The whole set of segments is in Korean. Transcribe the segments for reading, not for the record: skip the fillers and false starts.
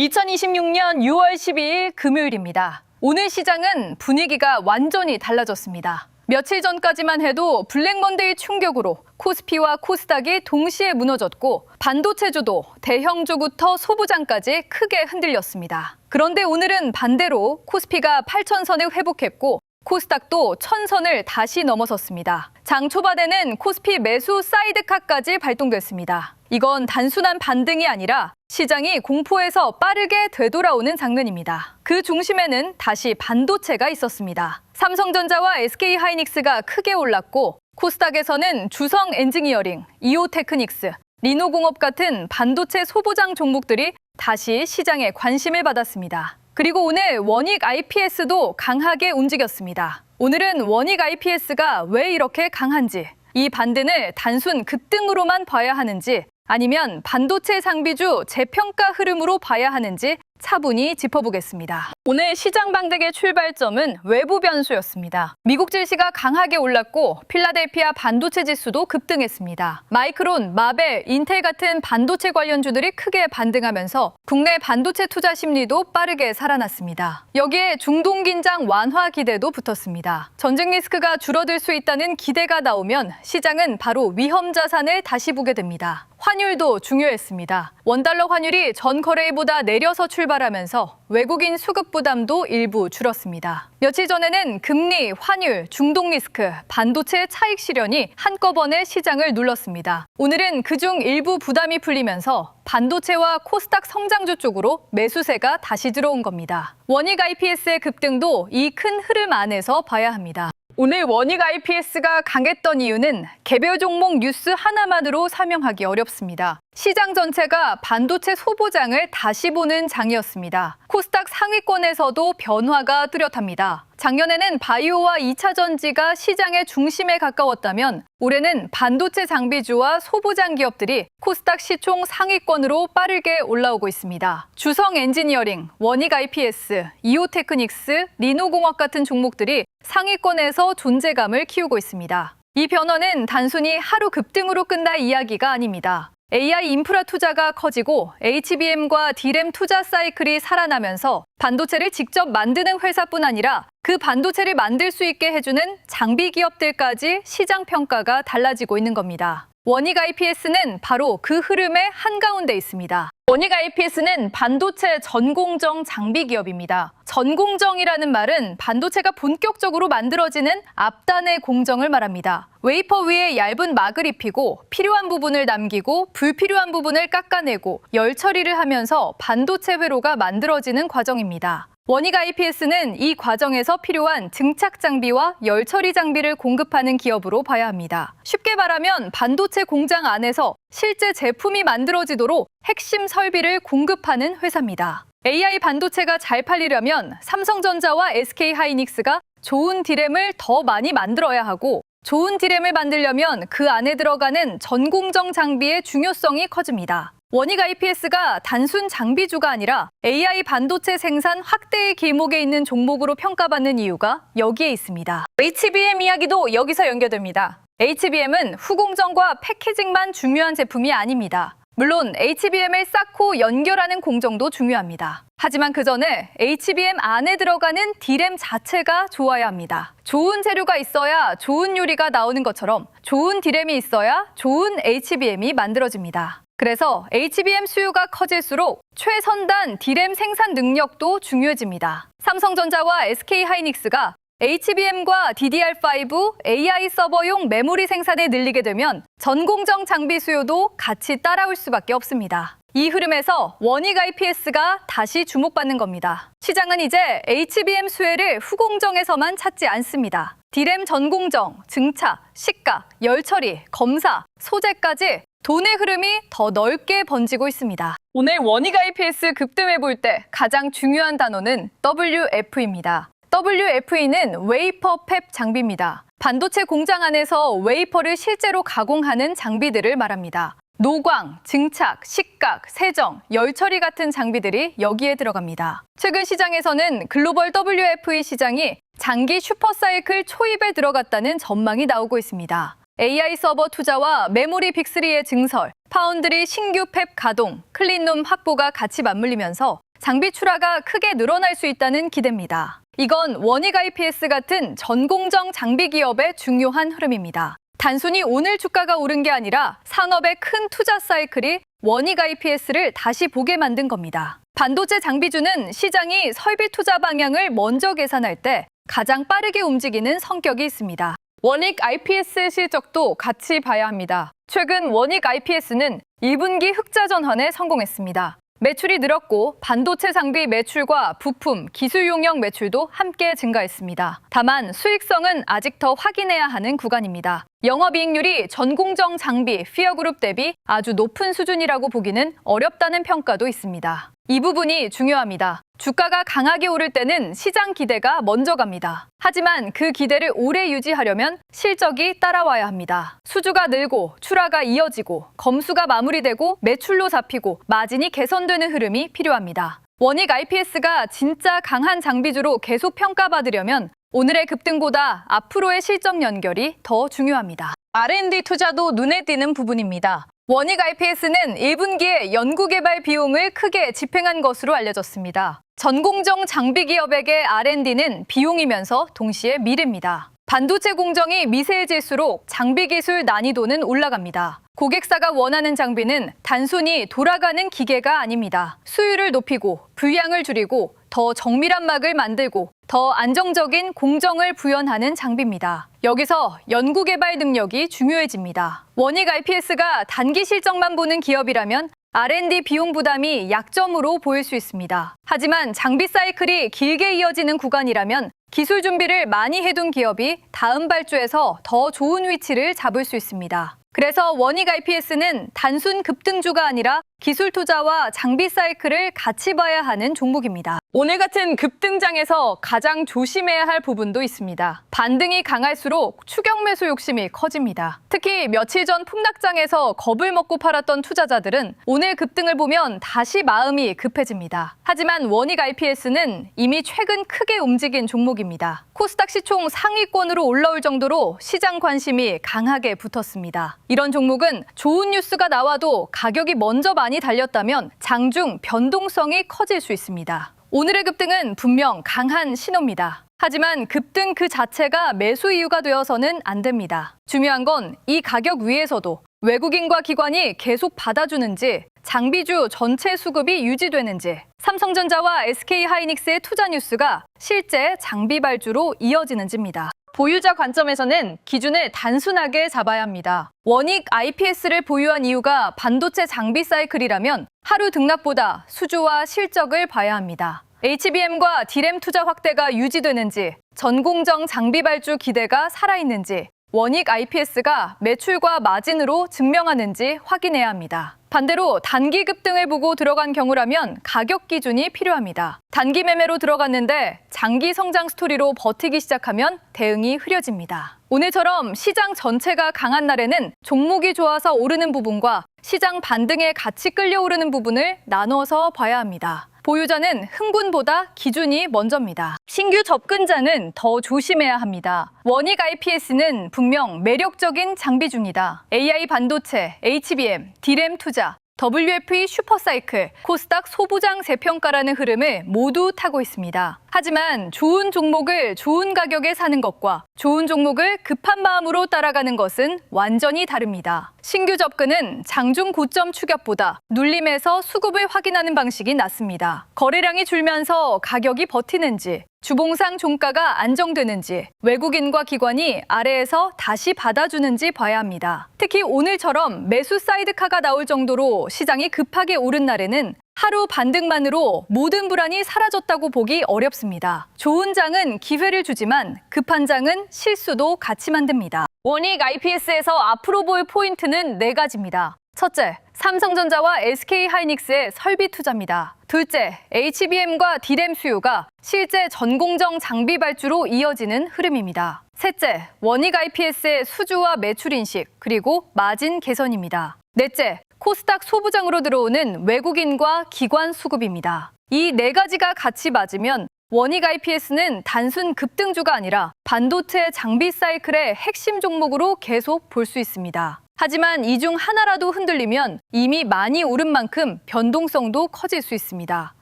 2026년 6월 12일 금요일입니다. 오늘 시장은 분위기가 완전히 달라졌습니다. 며칠 전까지만 해도 블랙먼데이 충격으로 코스피와 코스닥이 동시에 무너졌고 반도체주도 대형주부터 소부장까지 크게 흔들렸습니다. 그런데 오늘은 반대로 코스피가 8,000선을 회복했고 코스닥도 1,000선을 다시 넘어섰습니다. 장 초반에는 코스피 매수 사이드카까지 발동됐습니다. 이건 단순한 반등이 아니라 시장이 공포에서 빠르게 되돌아오는 장면입니다. 그 중심에는 다시 반도체가 있었습니다. 삼성전자와 SK하이닉스가 크게 올랐고 코스닥에서는 주성 엔지니어링, 이오테크닉스, 리노공업 같은 반도체 소부장 종목들이 다시 시장의 관심을 받았습니다. 그리고 오늘 원익 IPS도 강하게 움직였습니다. 오늘은 원익 IPS가 왜 이렇게 강한지, 이 반등을 단순 급등으로만 봐야 하는지 아니면 반도체 장비주 재평가 흐름으로 봐야 하는지 차분히 짚어보겠습니다. 오늘 시장 방등의 출발점은 외부 변수였습니다. 미국 증시가 강하게 올랐고 필라델피아 반도체 지수도 급등했습니다. 마이크론, 마벨, 인텔 같은 반도체 관련주들이 크게 반등하면서 국내 반도체 투자 심리도 빠르게 살아났습니다. 여기에 중동 긴장 완화 기대도 붙었습니다. 전쟁 리스크가 줄어들 수 있다는 기대가 나오면 시장은 바로 위험 자산을 다시 보게 됩니다. 환율도 중요했습니다. 원달러 환율이 전 거래일보다 내려서 출발하면서 외국인 수급 부담도 일부 줄었습니다. 며칠 전에는 금리, 환율, 중동 리스크, 반도체 차익 실현이 한꺼번에 시장을 눌렀습니다. 오늘은 그중 일부 부담이 풀리면서 반도체와 코스닥 성장주 쪽으로 매수세가 다시 들어온 겁니다. 원익 IPS의 급등도 이 큰 흐름 안에서 봐야 합니다. 오늘 원익 IPS가 강했던 이유는 개별 종목 뉴스 하나만으로 설명하기 어렵습니다. 시장 전체가 반도체 소부장을 다시 보는 장이었습니다. 코스닥 상위권에서도 변화가 뚜렷합니다. 작년에는 바이오와 2차 전지가 시장의 중심에 가까웠다면 올해는 반도체 장비주와 소부장 기업들이 코스닥 시총 상위권으로 빠르게 올라오고 있습니다. 주성 엔지니어링, 원익 IPS, 이오테크닉스, 리노공업 같은 종목들이 상위권에서 존재감을 키우고 있습니다. 이 변화는 단순히 하루 급등으로 끝날 이야기가 아닙니다. AI 인프라 투자가 커지고 HBM과 D램 투자 사이클이 살아나면서 반도체를 직접 만드는 회사뿐 아니라 그 반도체를 만들 수 있게 해주는 장비 기업들까지 시장 평가가 달라지고 있는 겁니다. 원익 IPS는 바로 그 흐름의 한가운데 있습니다. 원익 IPS는 반도체 전공정 장비 기업입니다. 전공정이라는 말은 반도체가 본격적으로 만들어지는 앞단의 공정을 말합니다. 웨이퍼 위에 얇은 막을 입히고 필요한 부분을 남기고 불필요한 부분을 깎아내고 열 처리를 하면서 반도체 회로가 만들어지는 과정입니다. 원익 IPS는 이 과정에서 필요한 증착 장비와 열 처리 장비를 공급하는 기업으로 봐야 합니다. 쉽게 말하면 반도체 공장 안에서 실제 제품이 만들어지도록 핵심 설비를 공급하는 회사입니다. AI 반도체가 잘 팔리려면 삼성전자와 SK하이닉스가 좋은 D램을 더 많이 만들어야 하고 좋은 D램을 만들려면 그 안에 들어가는 전공정 장비의 중요성이 커집니다. 원익 IPS가 단순 장비주가 아니라 AI 반도체 생산 확대의 길목에 있는 종목으로 평가받는 이유가 여기에 있습니다. HBM 이야기도 여기서 연결됩니다. HBM은 후공정과 패키징만 중요한 제품이 아닙니다. 물론 HBM을 쌓고 연결하는 공정도 중요합니다. 하지만 그 전에 HBM 안에 들어가는 D램 자체가 좋아야 합니다. 좋은 재료가 있어야 좋은 요리가 나오는 것처럼 좋은 D램이 있어야 좋은 HBM이 만들어집니다. 그래서 HBM 수요가 커질수록 최선단 D램 생산 능력도 중요해집니다. 삼성전자와 SK하이닉스가 HBM과 DDR5, AI 서버용 메모리 생산을 늘리게 되면 전공정 장비 수요도 같이 따라올 수밖에 없습니다. 이 흐름에서 원익 IPS가 다시 주목받는 겁니다. 시장은 이제 HBM 수혜를 후공정에서만 찾지 않습니다. D램 전공정, 증착, 식각, 열처리, 검사, 소재까지 돈의 흐름이 더 넓게 번지고 있습니다. 오늘 원익 IPS 급등해 볼 때 가장 중요한 단어는 WF입니다. WFE는 웨이퍼 팹 장비입니다. 반도체 공장 안에서 웨이퍼를 실제로 가공하는 장비들을 말합니다. 노광, 증착, 식각, 세정, 열처리 같은 장비들이 여기에 들어갑니다. 최근 시장에서는 글로벌 WFE 시장이 장기 슈퍼사이클 초입에 들어갔다는 전망이 나오고 있습니다. AI 서버 투자와 메모리 빅3의 증설, 파운드리 신규 팹 가동, 클린룸 확보가 같이 맞물리면서 장비 출하가 크게 늘어날 수 있다는 기대입니다. 이건 원익 IPS 같은 전공정 장비 기업의 중요한 흐름입니다. 단순히 오늘 주가가 오른 게 아니라 산업의 큰 투자 사이클이 원익 IPS를 다시 보게 만든 겁니다. 반도체 장비주는 시장이 설비 투자 방향을 먼저 계산할 때 가장 빠르게 움직이는 성격이 있습니다. 원익 IPS의 실적도 같이 봐야 합니다. 최근 원익 IPS는 2분기 흑자 전환에 성공했습니다. 매출이 늘었고 반도체 장비 매출과 부품, 기술 용역 매출도 함께 증가했습니다. 다만 수익성은 아직 더 확인해야 하는 구간입니다. 영업이익률이 전공정 장비, 피어그룹 대비 아주 높은 수준이라고 보기는 어렵다는 평가도 있습니다. 이 부분이 중요합니다. 주가가 강하게 오를 때는 시장 기대가 먼저 갑니다. 하지만 그 기대를 오래 유지하려면 실적이 따라와야 합니다. 수주가 늘고 출하가 이어지고 검수가 마무리되고 매출로 잡히고 마진이 개선되는 흐름이 필요합니다. 원익 IPS가 진짜 강한 장비주로 계속 평가받으려면 오늘의 급등보다 앞으로의 실적 연결이 더 중요합니다. R&D 투자도 눈에 띄는 부분입니다. 원익 IPS는 1분기에 연구개발 비용을 크게 집행한 것으로 알려졌습니다. 전공정 장비 기업에게 R&D는 비용이면서 동시에 미래입니다. 반도체 공정이 미세해질수록 장비 기술 난이도는 올라갑니다. 고객사가 원하는 장비는 단순히 돌아가는 기계가 아닙니다. 수율을 높이고 불량을 줄이고 더 정밀한 막을 만들고 더 안정적인 공정을 구현하는 장비입니다. 여기서 연구개발 능력이 중요해집니다. 원익 IPS가 단기 실적만 보는 기업이라면 R&D 비용 부담이 약점으로 보일 수 있습니다. 하지만 장비 사이클이 길게 이어지는 구간이라면 기술 준비를 많이 해둔 기업이 다음 발주에서 더 좋은 위치를 잡을 수 있습니다. 그래서 원익 IPS는 단순 급등주가 아니라 기술 투자와 장비 사이클을 같이 봐야 하는 종목입니다. 오늘 같은 급등장에서 가장 조심해야 할 부분도 있습니다. 반등이 강할수록 추격 매수 욕심이 커집니다. 특히 며칠 전 폭락장에서 겁을 먹고 팔았던 투자자들은 오늘 급등을 보면 다시 마음이 급해집니다. 하지만 원익 IPS는 이미 최근 크게 움직인 종목입니다. 코스닥 시총 상위권으로 올라올 정도로 시장 관심이 강하게 붙었습니다. 이런 종목은 좋은 뉴스가 나와도 가격이 먼저 많이 달렸다면 장중 변동성이 커질 수 있습니다. 오늘의 급등은 분명 강한 신호입니다. 하지만 급등 그 자체가 매수 이유가 되어서는 안 됩니다. 중요한 건 이 가격 위에서도 외국인과 기관이 계속 받아주는지, 장비주 전체 수급이 유지되는지, 삼성전자와 SK하이닉스의 투자 뉴스가 실제 장비 발주로 이어지는지입니다. 보유자 관점에서는 기준을 단순하게 잡아야 합니다. 원익 IPS를 보유한 이유가 반도체 장비 사이클이라면 하루 등락보다 수주와 실적을 봐야 합니다. HBM과 D램 투자 확대가 유지되는지, 전공정 장비 발주 기대가 살아있는지, 원익 IPS가 매출과 마진으로 증명하는지 확인해야 합니다. 반대로 단기 급등을 보고 들어간 경우라면 가격 기준이 필요합니다. 단기 매매로 들어갔는데 장기 성장 스토리로 버티기 시작하면 대응이 흐려집니다. 오늘처럼 시장 전체가 강한 날에는 종목이 좋아서 오르는 부분과 시장 반등에 같이 끌려오르는 부분을 나눠서 봐야 합니다. 보유자는 흥분보다 기준이 먼저입니다. 신규 접근자는 더 조심해야 합니다. 원익 IPS는 분명 매력적인 장비 중이다. AI 반도체, HBM, D램 투자, WFE 슈퍼사이클, 코스닥 소부장 재평가라는 흐름을 모두 타고 있습니다. 하지만 좋은 종목을 좋은 가격에 사는 것과 좋은 종목을 급한 마음으로 따라가는 것은 완전히 다릅니다. 신규 접근은 장중 고점 추격보다 눌림에서 수급을 확인하는 방식이 낫습니다. 거래량이 줄면서 가격이 버티는지, 주봉상 종가가 안정되는지, 외국인과 기관이 아래에서 다시 받아주는지 봐야 합니다. 특히 오늘처럼 매수 사이드카가 나올 정도로 시장이 급하게 오른 날에는 하루 반등만으로 모든 불안이 사라졌다고 보기 어렵습니다. 좋은 장은 기회를 주지만 급한 장은 실수도 같이 만듭니다. 원익 IPS에서 앞으로 볼 포인트는 4가지입니다. 첫째, 삼성전자와 SK하이닉스의 설비 투자입니다. 둘째, HBM과 D램 수요가 실제 전공정 장비 발주로 이어지는 흐름입니다. 셋째, 원익 IPS의 수주와 매출 인식, 그리고 마진 개선입니다. 넷째, 코스닥 소부장으로 들어오는 외국인과 기관 수급입니다. 이 4가지가 같이 맞으면 원익 IPS는 단순 급등주가 아니라 반도체 장비 사이클의 핵심 종목으로 계속 볼 수 있습니다. 하지만 이 중 하나라도 흔들리면 이미 많이 오른 만큼 변동성도 커질 수 있습니다.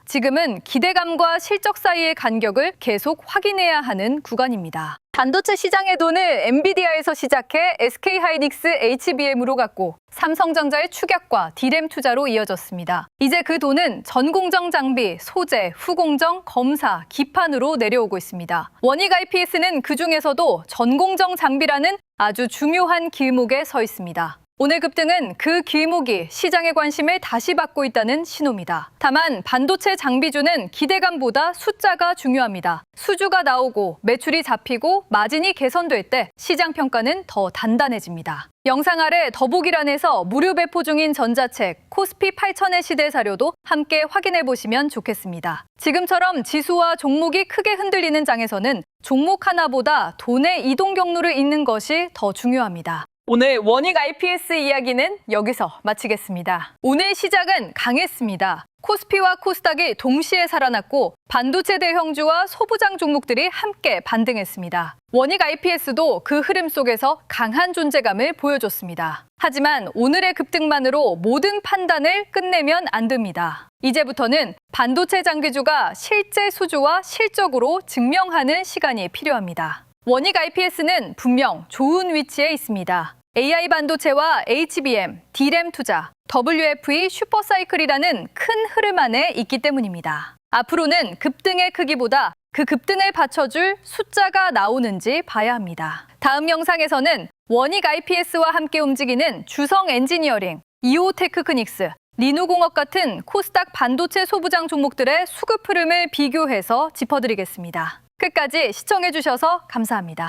지금은 기대감과 실적 사이의 간격을 계속 확인해야 하는 구간입니다. 반도체 시장의 돈을 엔비디아에서 시작해 SK하이닉스, HBM으로 갔고 삼성전자의 추격과 D램 투자로 이어졌습니다. 이제 그 돈은 전공정 장비, 소재, 후공정, 검사, 기판으로 내려오고 있습니다. 원익 IPS는 그중에서도 전공정 장비라는 아주 중요한 길목에 서 있습니다. 오늘 급등은 그 길목이 시장의 관심을 다시 받고 있다는 신호입니다. 다만 반도체 장비주는 기대감보다 숫자가 중요합니다. 수주가 나오고 매출이 잡히고 마진이 개선될 때 시장 평가는 더 단단해집니다. 영상 아래 더보기란에서 무료 배포 중인 전자책 코스피 8000의 시대 자료도 함께 확인해 보시면 좋겠습니다. 지금처럼 지수와 종목이 크게 흔들리는 장에서는 종목 하나보다 돈의 이동 경로를 잇는 것이 더 중요합니다. 오늘 원익 IPS 이야기는 여기서 마치겠습니다. 오늘 시작은 강했습니다. 코스피와 코스닥이 동시에 살아났고 반도체 대형주와 소부장 종목들이 함께 반등했습니다. 원익 IPS도 그 흐름 속에서 강한 존재감을 보여줬습니다. 하지만 오늘의 급등만으로 모든 판단을 끝내면 안 됩니다. 이제부터는 반도체 장비주가 실제 수주와 실적으로 증명하는 시간이 필요합니다. 원익 IPS는 분명 좋은 위치에 있습니다. AI 반도체와 HBM, D램 투자, WFE 슈퍼사이클이라는 큰 흐름 안에 있기 때문입니다. 앞으로는 급등의 크기보다 그 급등을 받쳐줄 숫자가 나오는지 봐야 합니다. 다음 영상에서는 원익 IPS와 함께 움직이는 주성 엔지니어링, 이오테크크닉스, 리누공업 같은 코스닥 반도체 소부장 종목들의 수급 흐름을 비교해서 짚어드리겠습니다. 끝까지 시청해주셔서 감사합니다.